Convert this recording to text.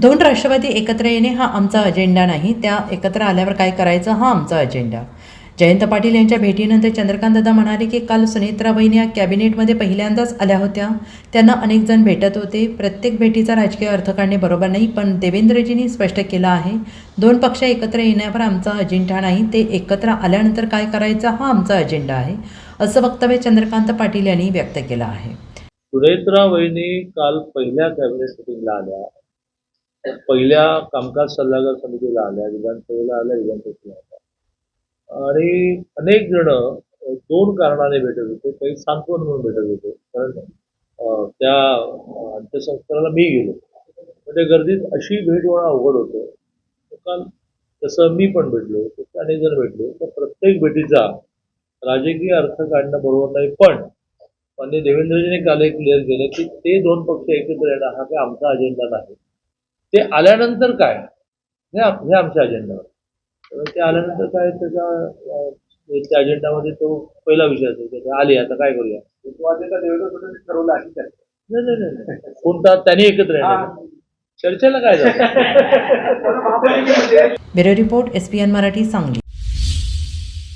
दोन राष्ट्रवादी एकत्र येणे हा आमचा अजेंडा नाही, त्या एकत्र आल्यावर काय करायचं हा आमचा अजेंडा. जयंत पाटील यांच्या भेटीनंतर चंद्रकांतदादा म्हणाले की काल सुनेत्रा वहिनी या कॅबिनेटमध्ये पहिल्यांदाच आल्या होत्या. त्यांना अनेक जण भेटत होते. प्रत्येक भेटीचा राजकीय अर्थ काढणे बरोबर नाही, पण देवेंद्रजींनी स्पष्ट केलं आहे, दोन पक्ष एकत्र येण्यावर आमचा अजेंडा नाही, ते एकत्र आल्यानंतर काय करायचं हा आमचा अजेंडा आहे, असं वक्तव्य चंद्रकांत पाटील यांनी व्यक्त केलं आहे. सुनेत्रा वहिनी काल पहिल्या कॅबिनेट मिटिंगला आल्या, पहिल्या कामकाज सल्लागार समितीला आल्या, विधानसभेला आल्या, विधानसभेला आल्या आणि अनेक जण दोन कारणाने भेटत होते. काही सांत्वन म्हणून भेटत होते, कारण त्या अंत्यसंस्काराला मी गेलो, म्हणजे गर्दीत अशी भेट होणं अवघड होतं. काल तसं मी पण भेटलो, तसं अनेक जण भेटले. तर प्रत्येक भेटीचा राजकीय अर्थ काढणं बरोबर नाही, पण माननीय देवेंद्रजींनी काल एक क्लिअर केलं की ते दोन पक्ष एकत्र येणं हा काही आमचा अजेंडा नाही, ते आल्यानंतर काय हे आमच्या अजेंडावर. त्यामुळे ते आल्यानंतर काय त्या अजेंडामध्ये तो पहिला विषय असेल की ते आले आता काय करूया. ठरवलं आहे नाही नाही नाही कोणता त्यांनी एकत्र येणार चर्चेला काय झालं. Bureau report, SPN Marathi, Sangli.